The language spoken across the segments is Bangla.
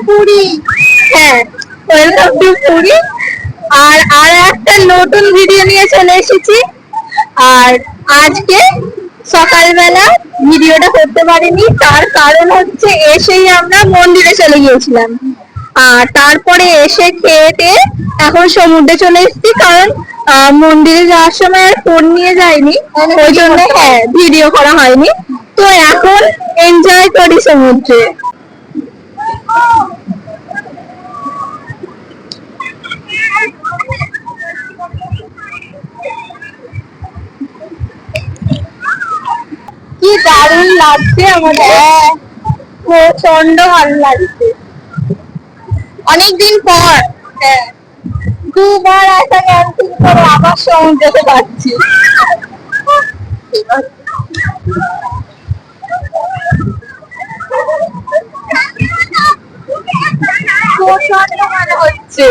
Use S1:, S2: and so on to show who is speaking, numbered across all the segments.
S1: পুরী। হ্যাঁ, ওয়েলকাম টু পুরী। আর একটা নতুন ভিডিও নিয়ে চলে এসেছি। আর আজকে সকালবেলা ভিডিওটা করতে পারিনি, তার কারণ হচ্ছে এসেই আমরা মন্দিরে চলে গিয়েছিলাম। আর তারপরে এসে খেয়ে টেয়ে এখন সমুদ্রে চলে এসেছি, কারণ মন্দিরে যাওয়ার সময় আর ফোন নিয়ে যাইনি, ওই জন্য হ্যাঁ ভিডিও করা হয়নি। তো এখন এনজয় করি সমুদ্রে। কি দারুণ লাগছে আমাদের, প্রচন্ড ভালো লাগছে। অনেকদিন পর দুবার একটা ক্যান্সেল করে আবার সমুদ্রে যাচ্ছি। প্রচন্ড ভালো হচ্ছে।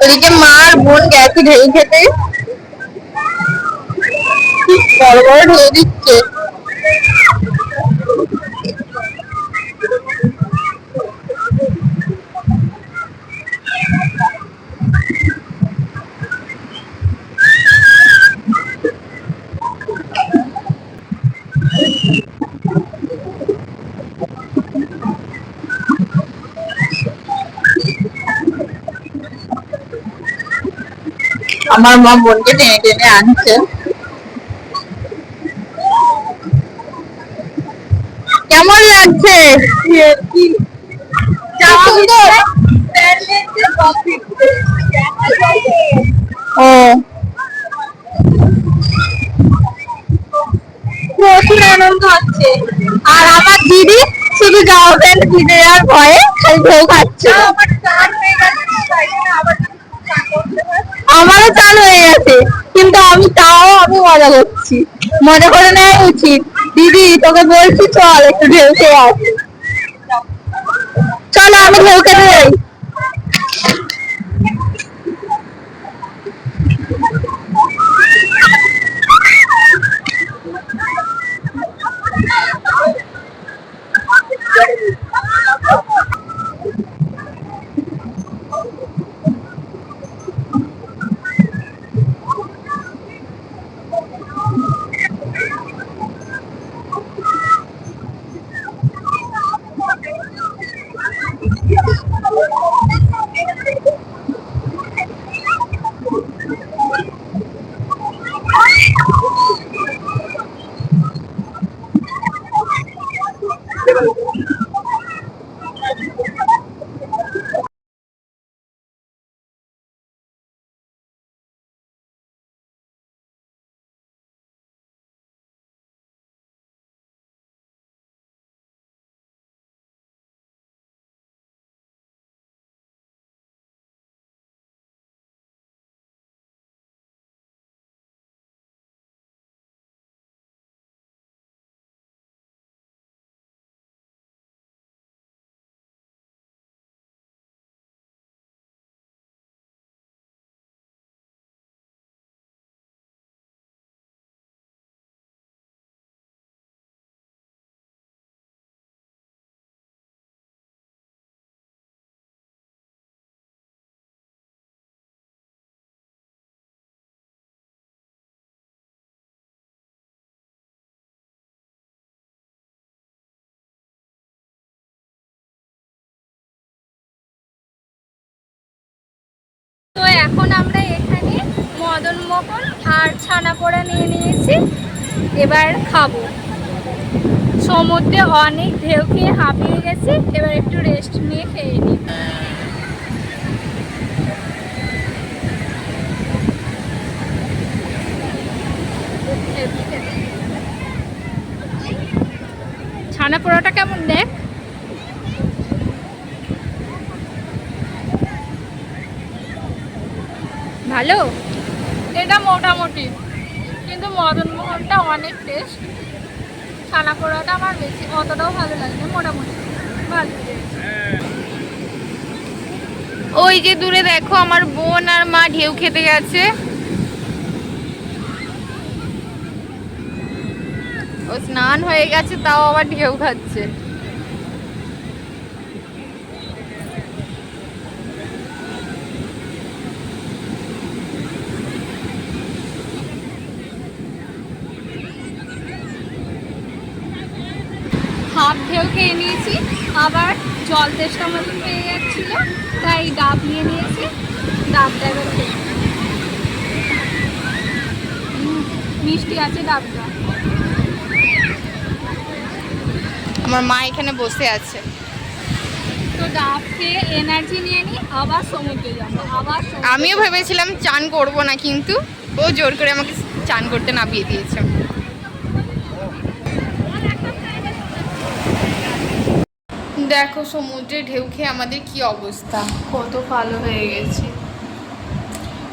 S1: ওদিকে মা আর বোন গেছে ঢেউ খেতে, বড় বড় ঢেউ দিচ্ছে। আমার মা বোনকে টেনে টেনে আনছে। কেমন লাগছে? ও প্রচুর আনন্দ হচ্ছে। আর আমার দিদি শুধু গার্লফ্রেন্ড ভিজে যাওয়ার ভয়ে খালি ঢেউ খাচ্ছে। আমারও চান হয়ে গেছে, কিন্তু আমি মজা করছি। মজা করে নেওয়া উচিত। দিদি তোকে বলছি চল একটু ঢেউ খেয়ে আসি। চলো আমি ঢেউ খেতে যাই।
S2: এখন আমরা এখানে মদন মোহন আর ছানা পোড়া নিয়ে নিয়েছি, এবার খাবো। সমুদ্রে অনেক ঢেউ খেয়ে হাঁপিয়ে গেছি, এবার একটু রেস্ট নিয়ে খেয়ে নিই। ছানা পোড়াটা কেমন দেখ? ভালো, এটা মোটামুটি, কিন্তু মদন মোহনটা অনেক টেস্ট। ছানা পোড়াটা আমার বেশি অতটাও ভালো লাগে, মোটামুটি ভালো।
S3: ওই যে দূরে দেখো আমার বোন আর মা ঢেউ খেতে গেছে। ও স্নান হয়ে গেছে, তাও আবার ঢেউ খাচ্ছে।
S2: হাফ ঢেউ খেয়ে নিয়েছি, আবার জল তেষ্টা মতন পেয়ে যাচ্ছিল, তাই ডাব নিয়ে নিয়েছি। ডাবটা এবার খেয়ে নিই। মিষ্টি আছে ডাবটা।
S3: আমার মা এখানে বসে আছে।
S2: তো ডাব খেয়ে এনার্জি নিয়ে নিই, আবার সমুদ্রে যাবো।
S3: আমিও ভেবেছিলাম চান করব না, কিন্তু ও জোর করে আমাকে চান করতে নামিয়ে দিয়েছে। দেখো সমুদ্রে ঢেউ খেয়ে আমাদের কি অবস্থা,
S2: কত কালো হয়ে গেছে,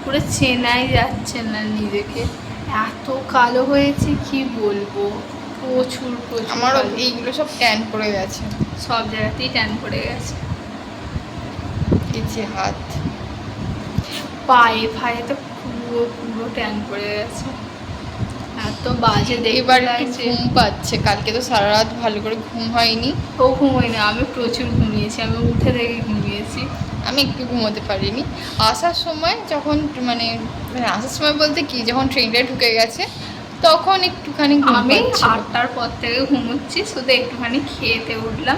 S2: পুরো চেনাই যাচ্ছে না নিজেকে, এত কালো হয়েছে কি বলবো। প্রচুর প্রচুর
S3: আমারও
S2: কালো।
S3: এইগুলো সব ট্যান পড়ে গেছে,
S2: সব জায়গাতেই ট্যান পড়ে গেছে।
S3: এই যে হাত
S2: পায়ে ফায়ে তো পুরো পুরো ট্যান পড়ে গেছে, এত বাজে
S3: এবার
S2: দেখতে
S3: একটু
S2: লাগছে।
S3: ঘুম পাচ্ছে, কালকে তো সারা রাত ভালো করে ঘুম হয়নি।
S2: ও ঘুমোই না, আমি প্রচুর ঘুমিয়েছি, আমি উঠে থেকে ঘুমিয়েছি।
S3: আমি একটু ঘুমোতে পারিনি। আসার সময় যখন মানে আসার সময় বলতে কি, যখন ট্রেনটা ঢুকে গেছে তখন একটুখানি ঘুম
S2: আমি
S3: পাচ্ছিল।
S2: 8টার পর থেকে ঘুমোচ্ছি, শুধু একটুখানি খেতে উঠলাম,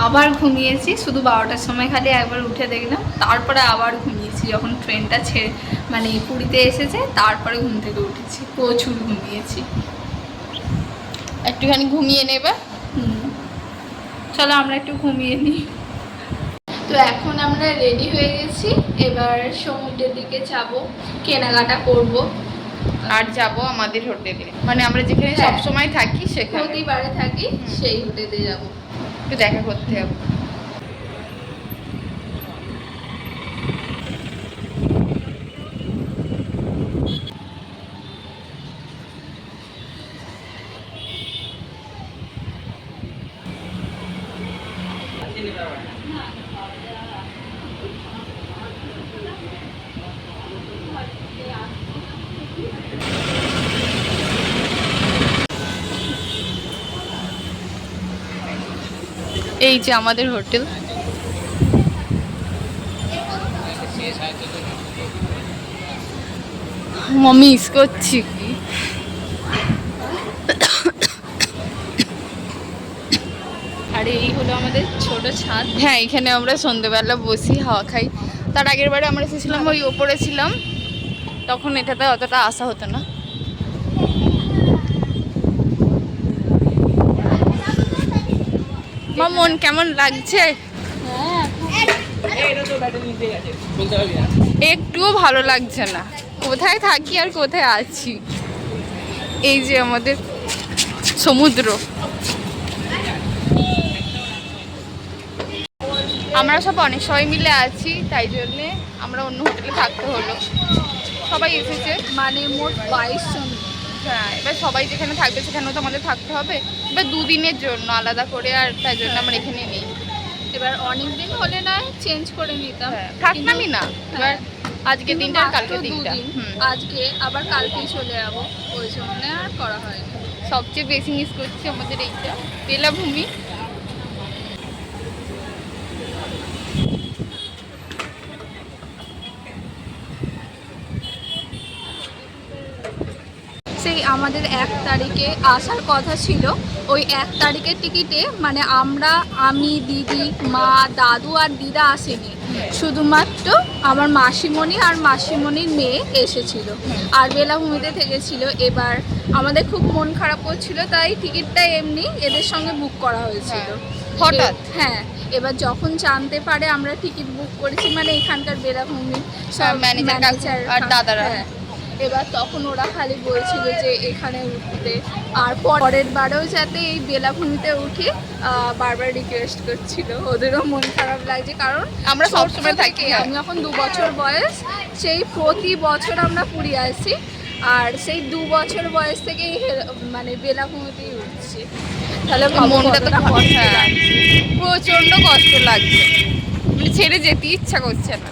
S2: আবার ঘুমিয়েছি। শুধু 12টার সময় খালি একবার উঠে দেখলাম, তারপরে আবার ঘুমিয়েছি। যখন ট্রেনটা ছেড়ে মানে পুরীতে এসেছে, তারপরে ঘুম থেকে উঠেছি, প্রচুর ঘুমিয়েছি।
S3: একটুখানি ঘুমিয়ে নেবে।
S2: চলো আমরা একটু ঘুমিয়ে নিই। তো এখন আমরা রেডি হয়ে গেছি, এবার সমুদ্রের দিকে যাব, কেনাকাটা করব,
S3: আর যাব আমাদের হোটেলে, মানে আমরা যেখানে
S2: হ্যাঁ।
S3: সব সময় থাকি সেখানে
S2: প্রতিবারে থাকি, সেই হোটেলে যাব।
S3: একটু দেখা করতে হবে। এই যে আমাদের হোটেল। মিস করছি কি,
S2: আর এই হলো আমাদের ছোট ছাদ।
S3: হ্যাঁ এখানে আমরা সন্ধ্যেবেলা বসি, হাওয়া খাই। তার আগের বারে আমরা এসেছিলাম ওই ওপরে ছিলাম, তখন এটাতে অতটা আসা হতো না। মা মন কেমন লাগছে? একটুও ভালো লাগছে না, কোথায় থাকি আর কোথায় আছি। এই যে আমাদের সমুদ্র, আমরা সব অনেক সবাই মিলে আছি, তাই জন্যে আমরা অন্য হোটেলে থাকতে হলো। সবাই এসেছে,
S2: মানে মোট 22 জন।
S3: হ্যাঁ এবার সবাই যেখানে থাকবে সেখানেও তো আমাদের থাকতে হবে। এবার দুদিনের জন্য আলাদা করে, আর তাই জন্য আমরা এখানে নেই।
S2: এবার অনেক দিন হলে না চেঞ্জ করে নিতাম,
S3: থাকতামই না। এবার আজকে
S2: কিন্তু
S3: দিনটা আর কালকে
S2: মাত্র
S3: দিনটা,
S2: দুদিন, আজকে আবার কালকেই চলে যাবো, ওই জন্য আর করা হয়নি।
S3: সবচেয়ে বেশি মিস করছি আমাদের এইটা বেলাভূমি।
S2: সেই আমাদের 1 তারিখে আসার কথা ছিল, ওই 1 তারিখের টিকিটে মানে আমি, দিদি, মা, দাদু আর দিদা আসেনি, শুধুমাত্র আমার মাসিমণি আর মাসিমণির মেয়ে এসেছিল আর বেলাভূমিতে থেকেছিল। এবার আমাদের খুব মন খারাপ করছিল, তাই টিকিটটা এমনি এদের সঙ্গে বুক করা হয়েছিল
S3: হঠাৎ।
S2: হ্যাঁ, এবার যখন জানতে পারে আমরা টিকিট বুক করেছি, মানে এখানকার বেলাভূমির সব
S3: ম্যানেজার আর দাদারা,
S2: এবার তখন ওরা খালি বলছিল যে এখানে উঠতে, আর পরের বারেও যাতে এই বেলাভূমিতে উঠি বারবার রিকোয়েস্ট করছিল। ওদেরও মন খারাপ লাগছে, কারণ
S3: আমরা সবসময় থাকি।
S2: আমি যখন 2 বছর বয়স, সেই প্রতি বছর আমরা পুরী আসি, আর সেই 2 বছর বয়স থেকেই মানে বেলাভূমিতেই উঠছি। তাহলে
S3: মনটা তো
S2: কষ্ট
S3: প্রচন্ড কষ্ট লাগছে, মানে ছেড়ে যেতে ইচ্ছা করছে না।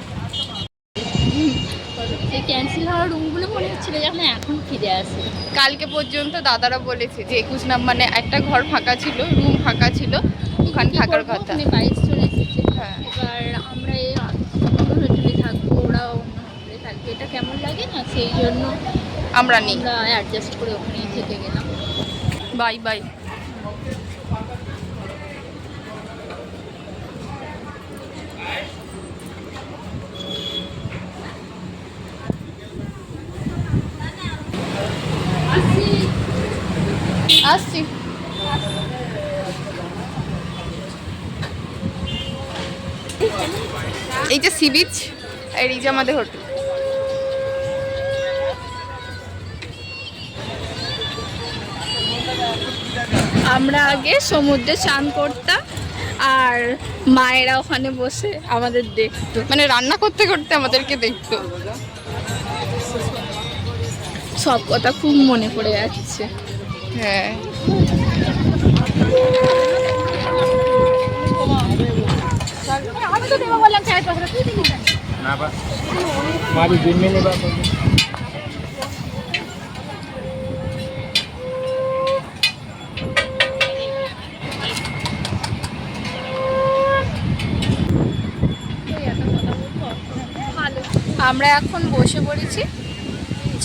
S1: এই ক্যান্সেল হওয়ার রুমগুলো মনে হচ্ছিল যেন এখন ফিরে আসে।
S3: কালকে পর্যন্ত দাদারা বলেছে যে 21 নাম্বার মানে একটা ঘর ফাঁকা ছিল, রুম ফাঁকা ছিল, ওখানে থাকার কথা।
S1: বাইরে চলে এসেছে।
S3: হ্যাঁ,
S1: এবার আমরা এই হোটেলে থাকবো, ওরা অন্য হোটেলে থাকবে, এটা কেমন লাগে না, সেই জন্য
S3: আমরা নেই।
S1: আমরা অ্যাডজাস্ট করে ওখানেই থেকে গেলাম।
S3: Bye bye. আসছি। এই যে সি বিচ, আর এই যে আমাদের হোটেল।
S2: আমরা আগে সমুদ্রে স্নান করতাম, আর মায়েরা ওখানে বসে আমাদের দেখতো,
S3: মানে রান্না করতে করতে আমাদেরকে দেখতো।
S2: সব কথা খুব মনে পড়ে যাচ্ছে।
S3: হ্যাঁ,
S1: আমি তো দেবো বললাম, চাই পাঁচটা তুই দিবি না বা মারি দিন মেনে বা
S2: আমরা এখন বসে পড়েছি,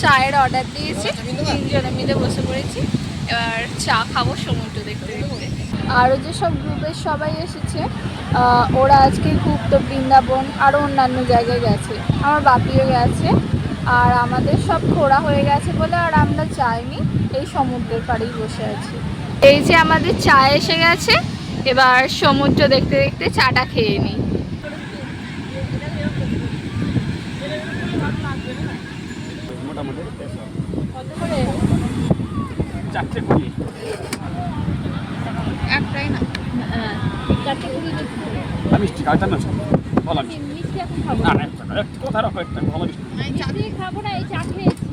S2: চায়ের অর্ডার দিয়েছি, 3 জনে মিলে বসে পড়েছি। এবার চা খাবো সমুদ্র দেখতে দেখতে। আরও যেসব গ্রুপের সবাই এসেছে, ওরা আজকে ঘুরতো বৃন্দাবন আরও অন্যান্য জায়গায় গেছে, আমার বাপিও গেছে, আর আমাদের সব ঘোরা হয়ে গেছে বলে আর আমরা যাইনি, এই সমুদ্রের পাড়েই বসে আছি। এই যে আমাদের চা এসে গেছে, এবার সমুদ্র দেখতে দেখতে চাটা খেয়ে নিই।
S3: একটাই না,
S1: চারটে কুড়ি
S4: মিষ্টি খাইতে না ভালো মিষ্টি
S1: মিষ্টি এখন খাবো
S4: না না কোথায় রাখো একটা ভালো মিষ্টি
S1: মিষ্টি খাবো না, এই চা খেয়েছি,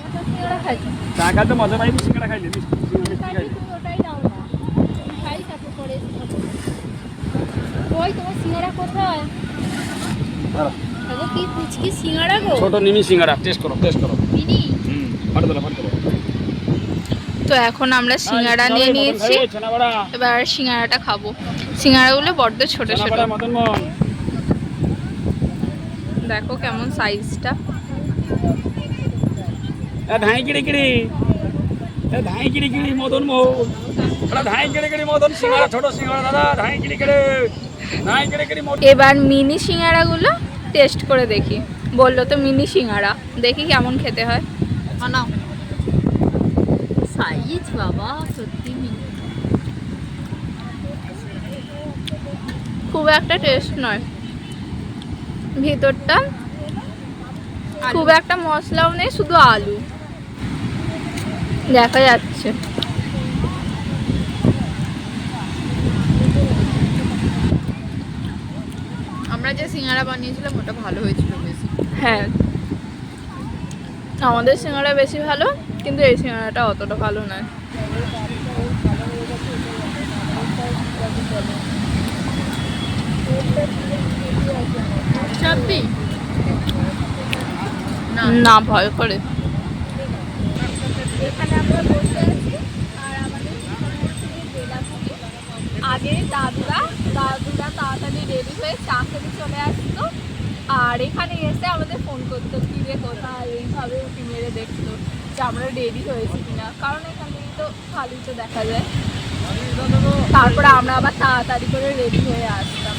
S1: ওটা সিঙ্গাড়া খাইছি।
S4: চা খাইতে মজা পাই সিঙ্গাড়া খাইলে মিষ্টি খাইলে
S1: তুমি ওটাই দাও না, খাই তারপর পরে ওই তোমার সিঙ্গাড়া কোথায়? কি পুচকি সিঙ্গাড়া গো,
S4: ছোট নিমি সিঙ্গাড়া টেস্ট করো
S1: মিনি।
S4: ফাটে দিলো
S2: তো এখন আমরা সিঙ্গাড়া নিয়ে নিয়েছি, এবার সিঙ্গাড়াটা খাবো। সিঙ্গাড়াগুলো বড্ড ছোট ছোট, দেখো কেমন সাইজটা।
S4: ধাই কিড়ি কিড়ি ধাই কিড়ি কিড়ি মদন মোহন ধাই কিড়ি কিড়ি মদন সিঙ্গাড়া ছোট সিঙ্গাড়া দাদা ধাই কিড়ি কিড়ি মদন।
S2: এবার মিনি সিঙ্গাড়াগুলো টেস্ট করে দেখি, বললো তো মিনি সিঙ্গাড়া, দেখি কেমন খেতে হয়।
S3: আনাও
S1: সাইজ বাবা সত্যি মিনি।
S2: খুব একটা টেস্ট নয়, ভিতরটা খুব একটা মশলাও নেই, শুধু আলু দেখা যাচ্ছে।
S3: আমরা যে সিঙ্গাড়া বানিয়েছিলাম ওটা ভালো হয়েছিল বেশি।
S2: হ্যাঁ, আমাদের সিঙ্গাড়া বেশি ভালো, কিন্তু এই সিঙ্গাড়াটা অতটা ভালো নয়।
S3: চাপবি
S2: না, ভয় করে।
S1: এখানে আমরা বসে আছি, আর আমাদের বেলাভূমি। আগে দাদুরা তাড়াতাড়ি রেডি হয়ে চা খেতে চলে আসতো,
S2: আর এখানে এসে আমাদের ফোন করতো কি রে কোথায়, এইভাবে উঁকি মেরে দেখতো যে আমরা রেডি হয়েছি কিনা, কারণ এখান থেকে তো খালি তো দেখা যায়। তারপরে আমরা আবার তাড়াতাড়ি করে রেডি হয়ে আসতাম।